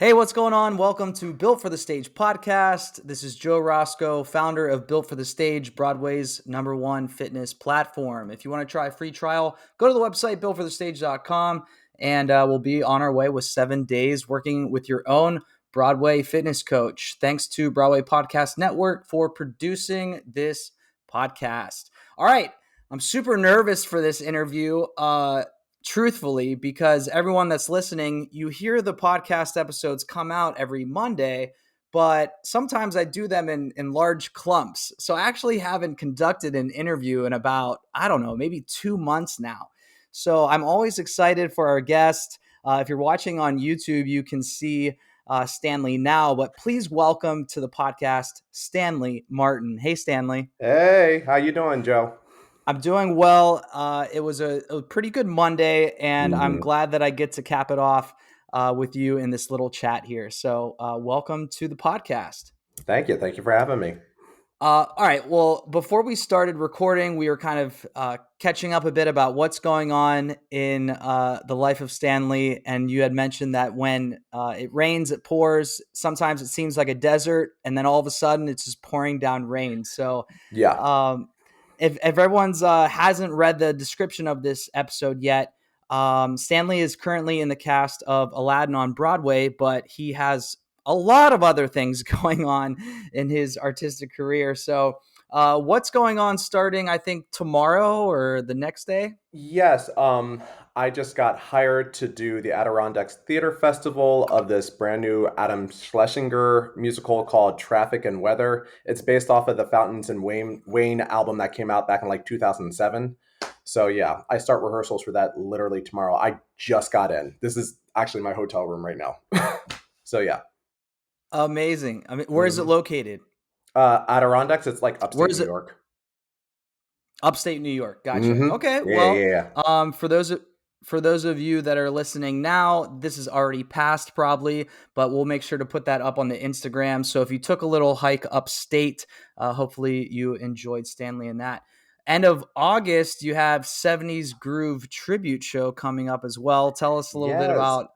Hey, what's going on? Welcome to Built for the Stage podcast. This is Joe Roscoe, founder of Built for the Stage, Broadway's #1 fitness platform. If you want to try a free trial, go to the website builtforthestage.com and we'll be on our way with 7 days working with your own Broadway fitness coach. Thanks to Broadway Podcast Network for producing this podcast. All right, I'm super nervous for this interview. Truthfully, because everyone that's listening, you hear the podcast episodes come out every Monday, but sometimes I do them in large clumps. So I actually haven't conducted an interview in about, I don't know, maybe 2 months now. So I'm always excited for our guest. If you're watching on YouTube, you can see Stanley now, but please welcome to the podcast, Stanley Martin. Hey, Stanley. Hey, how you doing, Joe? I'm doing well. It was a pretty good Monday, and I'm hmm glad that I get to cap it off with you in this little chat here. So, welcome to the podcast. Thank you. Thank you for having me. All right. Well, before we started recording, we were kind of catching up a bit about what's going on in the life of Stanley. And you had mentioned that when it rains, it pours. Sometimes it seems like a desert, and then all of a sudden it's just pouring down rain. So, Yeah. um, if everyone's hasn't read the description of this episode yet, Stanley is currently in the cast of Aladdin on Broadway, but he has a lot of other things going on in his artistic career. So, what's going on starting, I think, tomorrow or the next day? Yes. I just got hired to do the Adirondacks Theater Festival of this brand new Adam Schlesinger musical called Traffic and Weather. It's based off of the Fountains and Wayne album that came out back in like 2007. So yeah, I start rehearsals for that literally tomorrow. I just got in. This is actually my hotel room right now. So yeah. Amazing. I mean, where is it hmm located? Adirondacks, it's like Where upstate is New it? York. Upstate New York. Gotcha. Okay. Yeah, Well, yeah, yeah. for those of you that are listening now, this is already passed probably, but we'll make sure to put that up on the Instagram. So if you took a little hike upstate, hopefully you enjoyed Stanley in that. End of August, you have 70s Groove tribute show coming up as well. Tell us a little bit Yes. about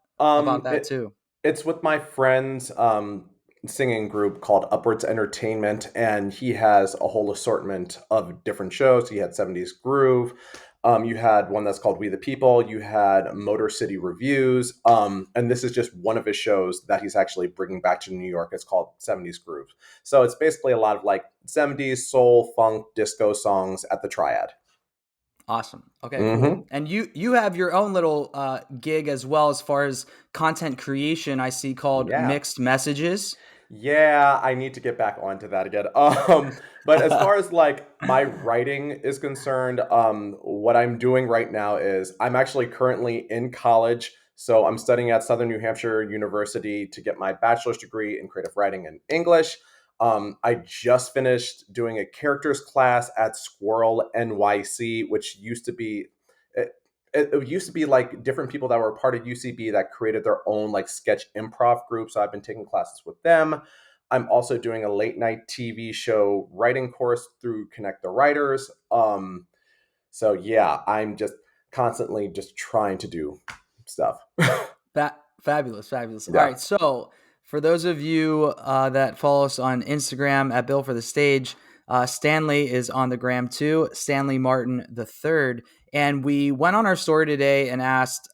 that It too. it's with my friend's singing group called Upwards Entertainment, and he has a whole assortment of different shows. He had 70s Groove. You had one that's called We the People. You had Motor City Reviews. And this is just one of his shows that he's actually bringing back to New York. It's called 70s Groove. So it's basically a lot of like 70s soul, funk, disco songs at the Triad. Awesome. Okay, cool. hmm And you have your own little gig as well as far as content creation. I see called Yeah. Mixed Messages. Yeah, I need to get back onto that again. But as far as like my writing is concerned, what I'm doing right now is I'm actually currently in college. So I'm studying at Southern New Hampshire University to get my bachelor's degree in creative writing and English. I just finished doing a characters class at Squirrel NYC, which used to be it used to be like different people that were part of UCB that created their own like sketch improv group. So I've been taking classes with them. I'm also doing a late night TV show writing course through Connect the Writers. So yeah, I'm just constantly just trying to do stuff. Fabulous, fabulous. All Yeah. right, so for those of you that follow us on Instagram at Bill for the Stage, Stanley is on the gram too, Stanley Martin the third, and we went on our story today and asked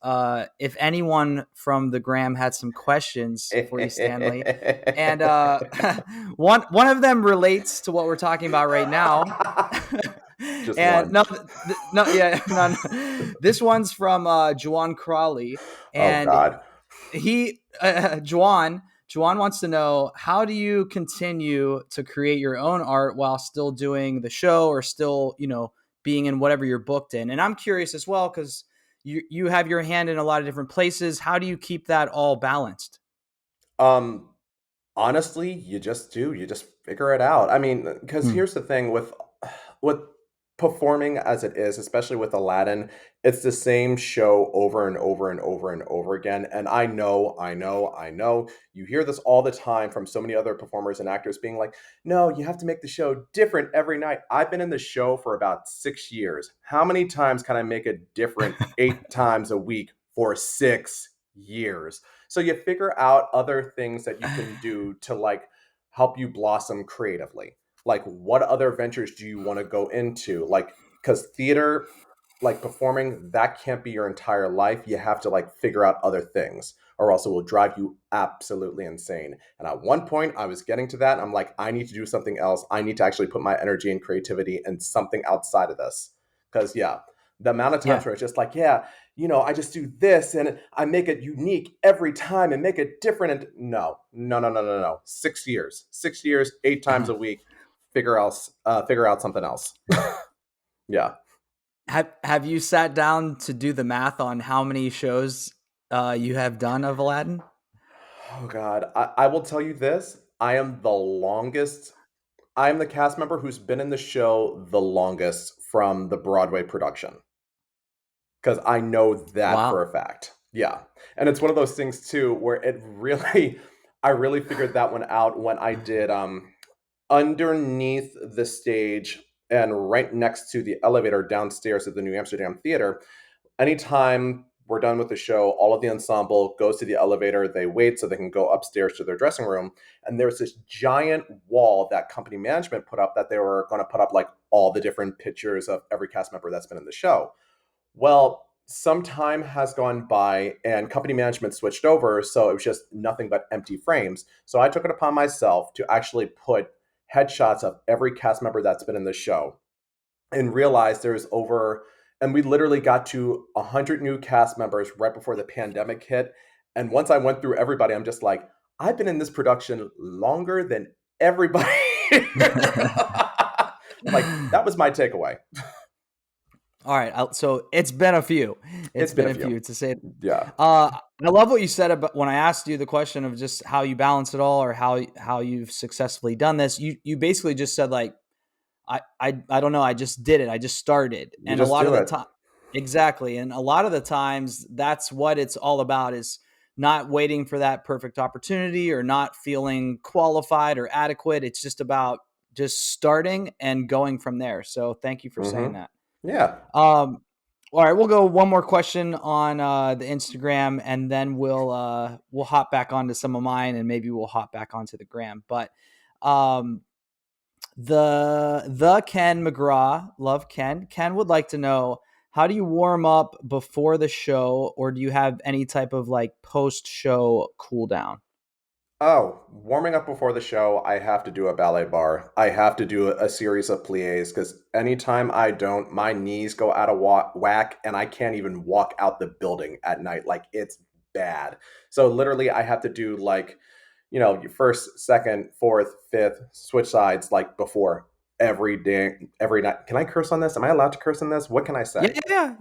if anyone from the gram had some questions for you, Stanley, and one of them relates to what we're talking about right now. Just And one. no, yeah, no. This one's from Juwan Crawley, Oh and God. Juwan wants to know, how do you continue to create your own art while still doing the show or still, being in whatever you're booked in? And I'm curious as well because you have your hand in a lot of different places. How do you keep that all balanced? Um, Honestly, you just do. You just figure it out. I mean, because Hmm. here's the thing with performing as it is, especially with Aladdin, it's the same show over and over and over and over again. And I know. You hear this all the time from so many other performers and actors being like, no, you have to make the show different every night. I've been in the show for about 6 years. How many times can I make it different 8 times a week for 6 years. So you figure out other things that you can do to like help you blossom creatively. Like what other ventures do you want to go into? Like cuz theater, like performing, that can't be your entire life. You have to like figure out other things or else it will drive you absolutely insane. And at one point I was getting to that. I'm like, I need to do something else. I need to actually put my energy and creativity in something outside of this. Cause yeah, the amount of times Yeah. where it's just like, yeah, I just do this and I make it unique every time and make it different. And no, no, no, no, no, no. 6 years, 6 years, 8 times a week, figure out something else. Yeah. Have you sat down to do the math on how many shows you have done of Aladdin? Oh God. I will tell you this. I am the cast member who's been in the show the longest from the Broadway production. Because I know that for Wow. a fact. Yeah. And it's one of those things too where it really I really figured that one out when I did underneath the stage and right next to the elevator downstairs at the New Amsterdam Theater. Anytime we're done with the show, all of the ensemble goes to the elevator. They wait so they can go upstairs to their dressing room. And there's this giant wall that company management put up that they were going to put up like all the different pictures of every cast member that's been in the show. Well, some time has gone by and company management switched over, so it was just nothing but empty frames. So I took it upon myself to actually put headshots of every cast member that's been in the show and realized there's over, and we literally got to 100 new cast members right before the pandemic hit. And once I went through everybody, I'm just like, I've been in this production longer than everybody. Like, that was my takeaway. All right, so it's been a few. It's It's been been a a few. few to say. Yeah. I love what you said about when I asked you the question of just how you balance it all, or how you've successfully done this. You basically just said like, I don't know, I just did it. I just started, You and a just lot of do the it. time, exactly, and a lot of the times that's what it's all about is not waiting for that perfect opportunity or not feeling qualified or adequate. It's just about just starting and going from there. So thank you for saying Mm-hmm. that. Yeah. Um, all right, we'll go one more question on the Instagram, and then we'll hop back onto some of mine, and maybe we'll hop back onto the gram. But um, the Ken McGraw, love Ken. Ken would like to know, how do you warm up before the show, or do you have any type of like post show cool down? Oh, warming up before the show, I have to do a ballet bar. I have to do a series of plies because anytime I don't, my knees go out of whack and I can't even walk out the building at night. Like it's bad. So literally, I have to do like, your first, second, fourth, fifth, switch sides like before every day, every night. Can I curse on this? Am I allowed to curse on this? What can I Yeah, say? yeah, yeah.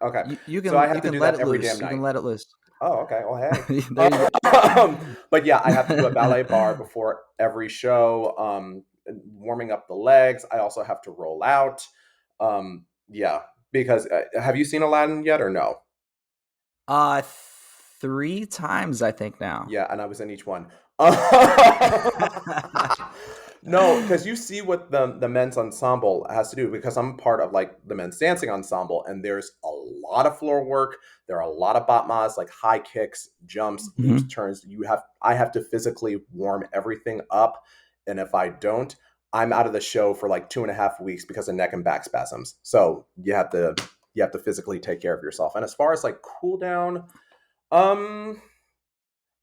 Okay. You So I can have to do let that it every damn loose. You night. can let it loose. Oh, okay. Well, hey. There you Um, but yeah, I have to do a ballet bar before every show. Warming up the legs. I also have to roll out. Yeah, because have you seen Aladdin yet or no? Uh, 3 times I think now. Yeah, and I was in each one. No, because you see what the men's ensemble has to do. Because I'm part of like the men's dancing ensemble, and there's a lot of floor work. There are a lot of batmas, like high kicks, jumps, loops, Mhm. turns. I have to physically warm everything up, and if I don't, I'm out of the show for like 2.5 weeks because of neck and back spasms. So you have to physically take care of yourself. And as far as like cool down, um.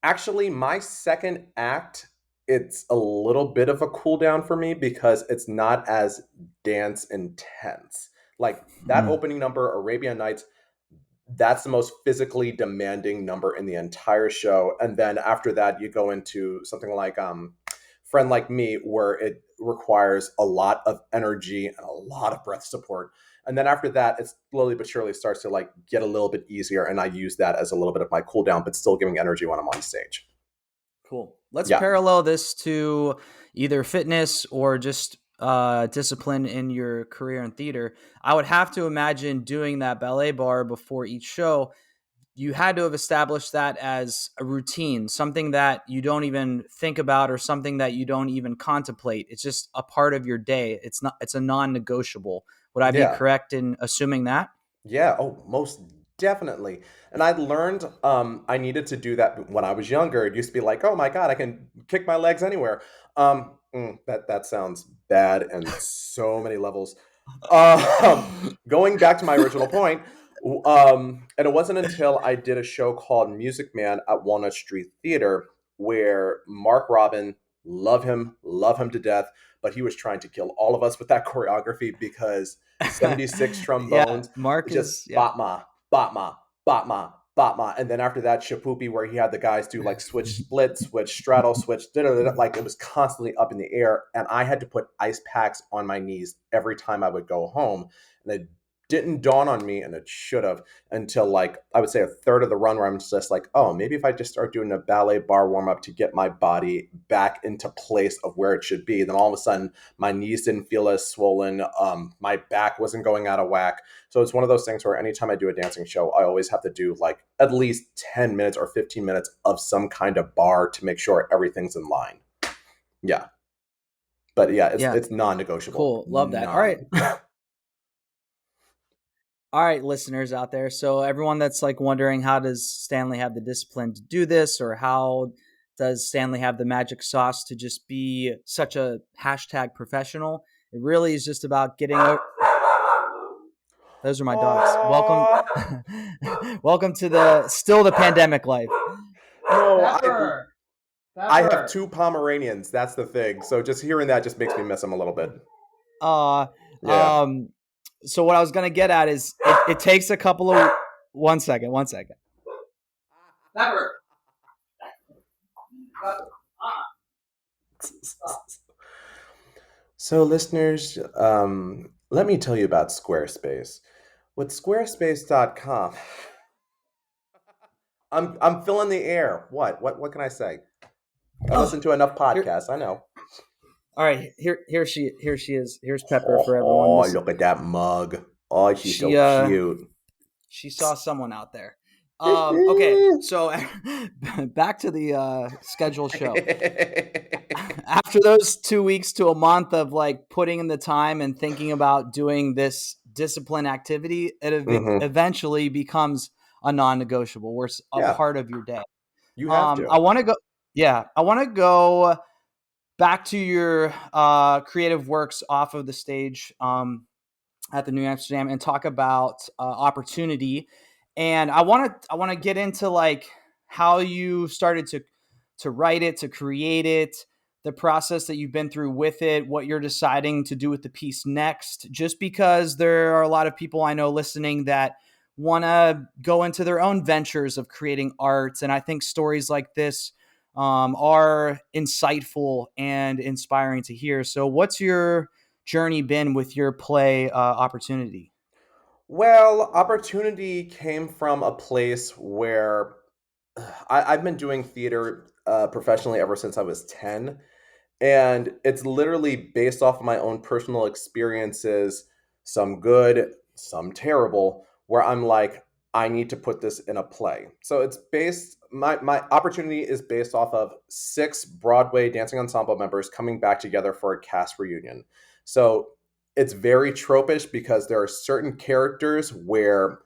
Actually, my second act, it's a little bit of a cool down for me because it's not as dance intense. Like that Mm. opening number, Arabian Nights, that's the most physically demanding number in the entire show. And then after that, you go into something like Friend Like Me, where it requires a lot of energy and a lot of breath support. And then after that, it slowly but surely starts to like get a little bit easier. And I use that as a little bit of my cool down, but still giving energy when I'm on stage. Cool. Let's Yeah. parallel this to either fitness or just discipline in your career in theater. I would have to imagine doing that ballet bar before each show. You had to have established that as a routine, something that you don't even think about or something that you don't even contemplate. It's just a part of your day. It's a non-negotiable. Would I be Yeah. correct in assuming that? Yeah. Oh, most Definitely. And I learned I needed to do that when I was younger. It used to be like, oh my God, I can kick my legs anywhere. That sounds bad and so many levels. Um, Going back to my original point, and it wasn't until I did a show called Music Man at Walnut Street Theater where Mark Robin, love him to death, but he was trying to kill all of us with that choreography because 76 Yeah, trombones, Mark just is yeah. Batma, Batma, Batma, Batma. And then after that, Shapoopy, where he had the guys do like switch split, switch straddle, switch, like it was constantly up in the air. And I had to put ice packs on my knees every time I would go home. And it didn't dawn on me, and it should have, until like I would say a third of the run, where I'm just like, oh, maybe if I just start doing a ballet bar warm up to get my body back into place of where it should be, then all of a sudden my knees didn't feel as swollen. My back wasn't going out of whack. So it's one of those things where anytime I do a dancing show, I always have to do like at least 10 minutes or 15 minutes of some kind of bar to make sure everything's in line. Yeah. But yeah, Yeah, it's non-negotiable. cool. Love that. All right. All right, listeners out there. So everyone that's like wondering, how does Stanley have the discipline to do this, or how does Stanley have the magic sauce to just be such a hashtag professional? It really is just about getting over. Those are my dogs. Welcome, welcome to the pandemic life. No, Pepper, I have Pepper. 2 Pomeranians. That's the thing. So just hearing that just makes me miss them a little bit. Uh, Yeah. so what I was gonna get at is it takes a couple of 1 second. Pepper. So, listeners, let me tell you about Squarespace. With Squarespace.com, I'm filling the air. What can I say? I listen to enough Here, podcasts. I know. all right, here she is. Here's Pepper Oh, for everyone. oh, This look at that mug. Oh, she's she so cute. she saw someone out there. Okay, so back to the scheduled show. After those 2 weeks to a month of like putting in the time and thinking about doing this discipline activity, it Hmm. eventually becomes a non-negotiable, or a Yeah, part of your day. you have I to. want to go. Yeah, I want to go back to your creative works off of the stage at the New Amsterdam and talk about opportunity. And I want to get into like how you started to write it, to create it, the process that you've been through with it, what you're deciding to do with the piece next. Just because there are a lot of people I know listening that want to go into their own ventures of creating art, and I think stories like this are insightful and inspiring to hear. So, what's your journey been with your play opportunity? Well, opportunity came from a place where I've been doing theater professionally ever since I was 10. And it's literally based off of my own personal experiences, some good, some terrible, where I'm like, I need to put this in a play. So it's based, my opportunity is based off of 6 Broadway dancing ensemble members coming back together for a cast reunion. So it's very tropish because there are certain characters where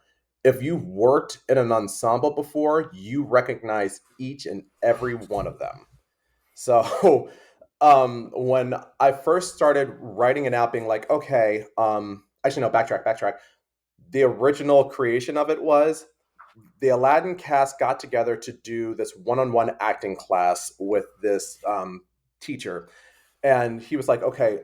if you've worked in an ensemble before, you recognize each and every one of them. So when I first started writing it out, being like, okay, actually no, backtrack. The original creation of it was the Aladdin cast got together to do this one-on-one acting class with this teacher, and he was like, okay,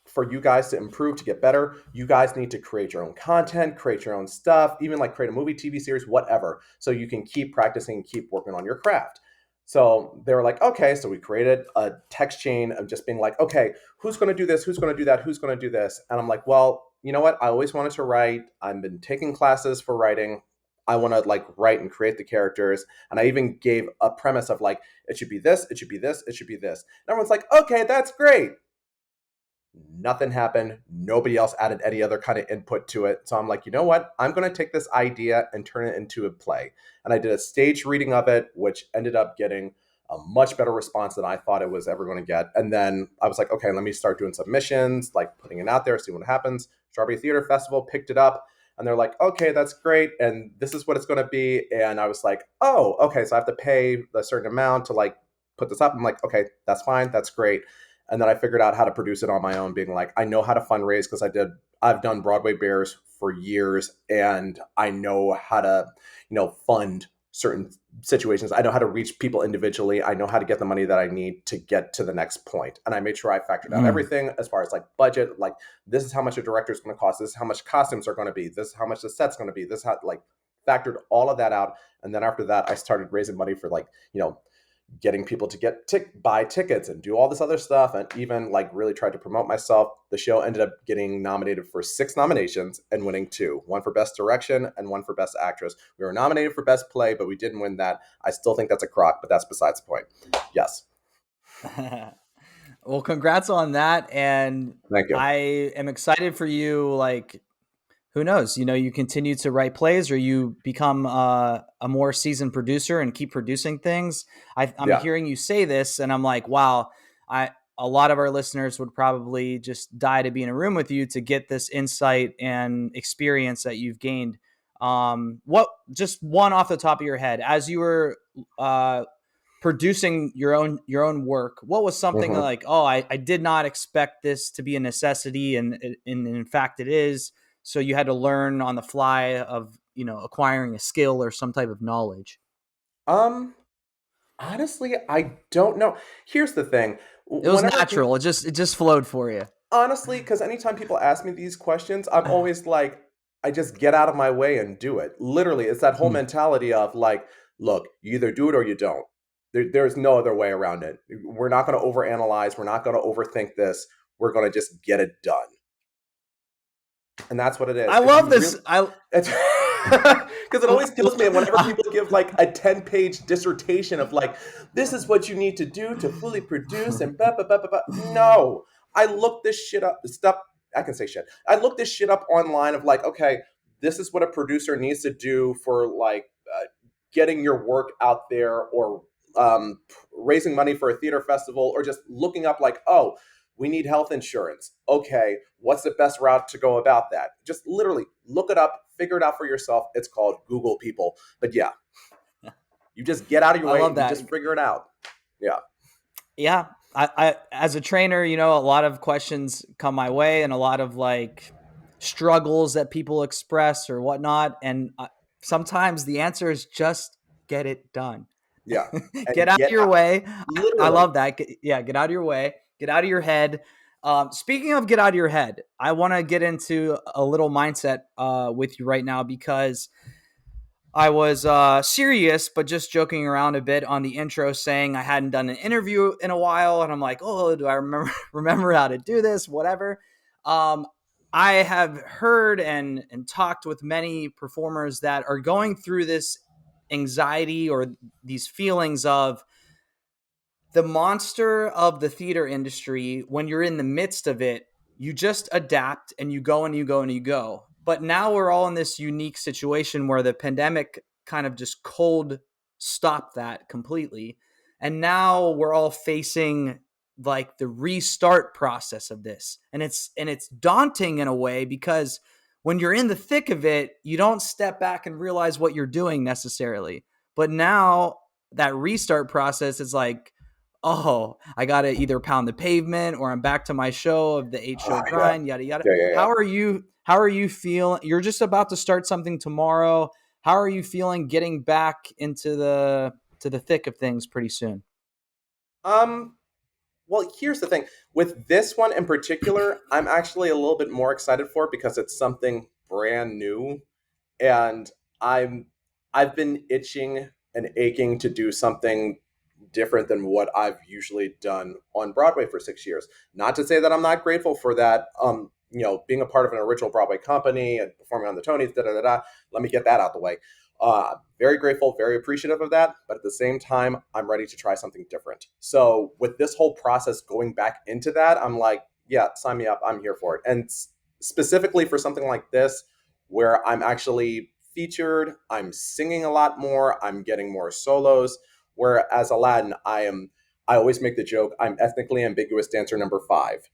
for you guys to improve, to get better, you guys need to create your own content, create your own stuff, even like create a movie, TV series, whatever, so you can keep practicing, keep working on your craft. So they were like, okay, so we created a text chain of just being like, okay, who's going to do this? Who's going to do that? Who's going to do this? And I'm like, well, you know what? I always wanted to write. I've been taking classes for writing. I want to like write and create the characters. And I even gave a premise of like, it should be this, it should be this, it should be this. And everyone's like, okay, that's great. Nothing happened. Nobody else added any other kind of input to it. So I'm like, you know what? I'm going to take this idea and turn it into a play. And I did a stage reading of it, which ended up getting a much better response than I thought it was ever going to get. And then I was like, okay, let me start doing submissions, like putting it out there, see what happens. Strawberry Theater Festival picked it up. And they're like, okay, that's great. And this is what it's going to be. And I was like, oh, okay. So I have to pay a certain amount to like put this up. I'm like, okay, that's fine. That's great. And then I figured out how to produce it on my own, being like, I know how to fundraise because I've done Broadway Bears for years and I know how to, fund certain situations. I know how to reach people individually. I know how to get the money that I need to get to the next point. And I made sure I factored out Mm. everything as far as like budget, like this is how much a director is going to cost. This is how much costumes are going to be. This is how much the set's going to be. This is how like factored all of that out. And then after that, I started raising money for like, getting people to buy tickets and do all this other stuff, and even like really tried to promote myself. The show ended up getting nominated for 6 nominations and winning 2, one for best direction and one for best actress. We were nominated for best play, but we didn't win that. I still think that's a crock, but that's besides the point. Yes. Well, congrats on that. And Thank you. I am excited for you. Like, who knows? You continue to write plays or you become a more seasoned producer and keep producing things. I'm Yeah. hearing you say this and I'm like, wow, a lot of our listeners would probably just die to be in a room with you to get this insight and experience that you've gained. What, just one off the top of your head, as you were producing your own work, what was something hmm like, oh, I did not expect this to be a necessity, and in fact it is, so you had to learn on the fly of acquiring a skill or some type of knowledge? um Honestly, I don't know. Here's the thing. It was Whenever people natural. It just flowed for you. Honestly, because anytime people ask me these questions, I'm always like, I just get out of my way and do it. Literally, it's that whole Hmm. mentality of like, look, you either do it or you don't. There's no other way around it. We're not going to overanalyze. We're not going to overthink this. We're going to just get it done. And that's what it is. I If love you really, this. I it's because it always kills me whenever people give like a 10-page dissertation of like, this is what you need to do to fully produce and blah, blah, blah, blah, blah. No, I looked this shit up. Stuff I can say shit. I looked this shit up online of like, okay, this is what a producer needs to do for like getting your work out there, or raising money for a theater festival, or just looking up like, oh, we need health insurance. Okay, what's the best route to go about that? Just literally look it up, figure it out for yourself. It's called Google, people. But yeah, you just get out of your I way love and you that. just figure it out. Yeah. Yeah, I as a trainer, a lot of questions come my way and a lot of like struggles that people express or whatnot, and sometimes the answer is just get it done. Yeah. Get And out of get your out, way. I literally. love that. Yeah, get out of your way. Get out of your head. Speaking of get out of your head, I want to get into a little mindset with you right now, because I was serious, but just joking around a bit on the intro, saying I hadn't done an interview in a while, and I'm like, oh, do I remember remember how to do this? Whatever. Um, I have heard and talked with many performers that are going through this anxiety or these feelings of the monster of the theater industry. When you're in the midst of it, you just adapt and you go and you go and you go. But now we're all in this unique situation where the pandemic kind of just cold stopped that completely. And now we're all facing like the restart process of this. And it's daunting in a way, because when you're in the thick of it, you don't step back and realize what you're doing necessarily. But now that restart process is like, oh, I got to either pound the pavement or I'm back to my show of the 8 show Yeah. grind, yada, yada. Yeah. Yeah. Yeah. How are you feeling? You're just about to start something tomorrow. How are you feeling getting back into the thick of things pretty soon? Um, well, here's the thing. With this one in particular, I'm actually a little bit more excited for it because it's something brand new, and I'm I've been itching and aching to do something different than what I've usually done on Broadway for 6 years. Not to say that I'm not grateful for that. Being a part of an original Broadway company and performing on the Tonys, da da da da. Let me get that out the way. Very grateful, very appreciative of that. But at the same time, I'm ready to try something different. So with this whole process going back into that, I'm like, yeah, sign me up. I'm here for it. And specifically for something like this, where I'm actually featured, I'm singing a lot more, I'm getting more solos. Whereas Aladdin, I always make the joke, I'm ethnically ambiguous dancer number 5.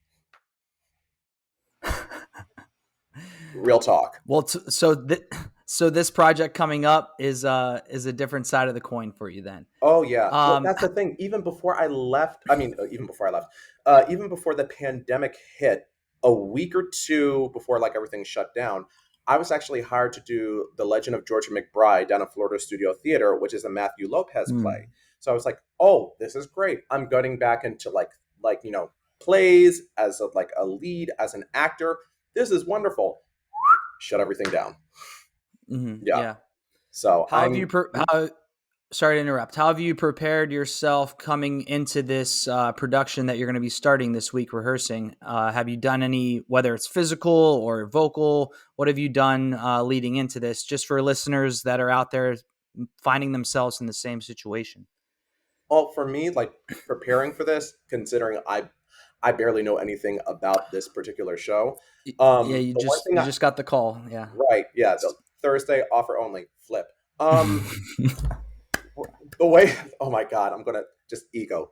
Real talk. Well, so this project coming up is a different side of the coin for you then. Oh yeah. Well, Um, that's the thing. Even before I left, even before I left, even before the pandemic hit, a week or two before like everything shut down, I was actually hired to do The Legend of Georgia McBride down at Florida Studio Theater, which is a Matthew Lopez play. mm, So I was like, oh, this is great. I'm getting back into plays as like a lead as an actor. This is wonderful. Shut everything down. Yeah. yeah. So How have you how sorry to interrupt. How have you prepared yourself coming into this production that you're going to be starting this week rehearsing? Have you done any, whether it's physical or vocal, what have you done leading into this, just for listeners that are out there finding themselves in the same situation? well, for me, like preparing for this, considering I barely know anything about this particular show. Yeah, The one thing you just got the call. Yeah. right, yeah, the Thursday offer only flip. The way, oh my God, I'm gonna just ego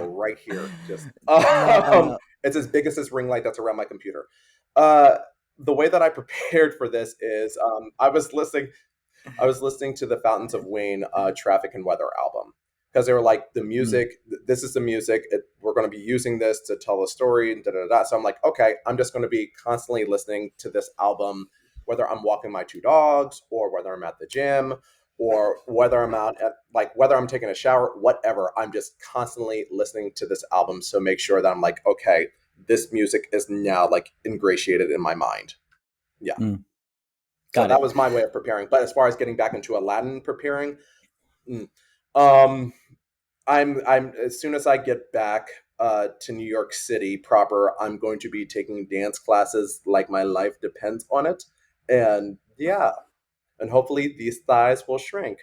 right here. Just No, no. it's as big as this ring light that's around my computer. Uh, the way that I prepared for this is I was listening to the Fountains of Wayne Traffic and Weather album because they were like the Mm, music. This is the music. We're going to be using this to tell a story and da da da. So I'm like, okay, I'm just going to be constantly listening to this album, whether I'm walking my two dogs or whether I'm at the gym or whether I'm out at like whether I'm taking a shower, whatever. I'm just constantly listening to this album. So make sure that I'm like, okay, this music is now like ingratiated in my mind. Yeah. mm. So Got that it. was my way of preparing. But as far as getting back into Aladdin preparing, mm, um, I'm as soon as I get back to New York City proper, I'm going to be taking dance classes like my life depends on it. And yeah, and hopefully these thighs will shrink.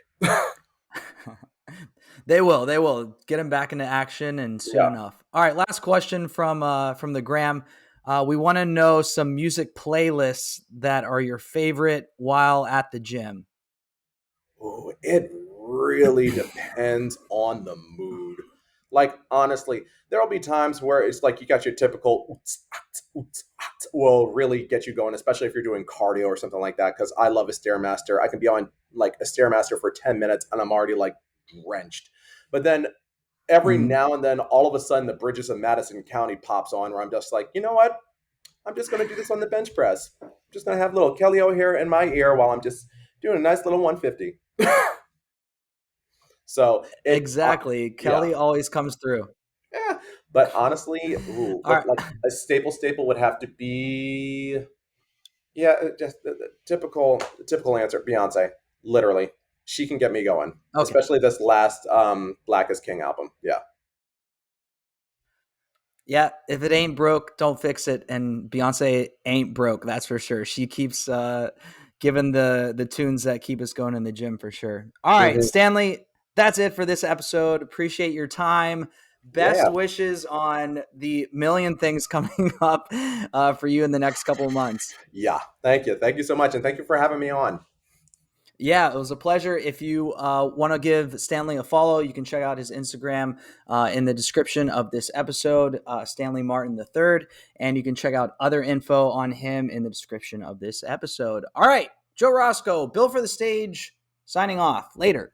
They will. They will get him back into action, and soon Yeah. enough. All right, last question from the Gram. We want to know some music playlists that are your favorite while at the gym. Ooh, it really depends on the mood. Like honestly, there'll be times where it's like you got your typical will really get you going, especially if you're doing cardio or something like that. Because I love a stairmaster. I can be on like a stairmaster for 10 minutes and I'm already like drenched. But then every Mhm. now and then, all of a sudden, the Bridges of Madison County pops on, where I'm just like, you know what? I'm just going to do this on the bench press. I'm just going to have a little Kelly O'Hare in my ear while I'm just doing a nice little 150. So Exactly. yeah, Kelly always comes through. yeah. But honestly, ooh, All but right. like a staple would have to be, yeah, just the typical answer. Beyonce, literally, she can get me going, Okay. especially this last Black is King album. Yeah. Yeah. If it ain't broke, don't fix it. And Beyonce ain't broke. That's for sure. She keeps giving the tunes that keep us going in the gym for sure. All right, Hmm. Stanley. That's it for this episode. Appreciate your time. Best Yeah. wishes on the million things coming up for you in the next couple of months. Yeah. Thank you so much, and thank you for having me on. Yeah, it was a pleasure. If you want to give Stanley a follow, you can check out his Instagram in the description of this episode, Stanley Martin the third, and you can check out other info on him in the description of this episode. All right, Joe Roscoe, Bill for the Stage, signing off. Later.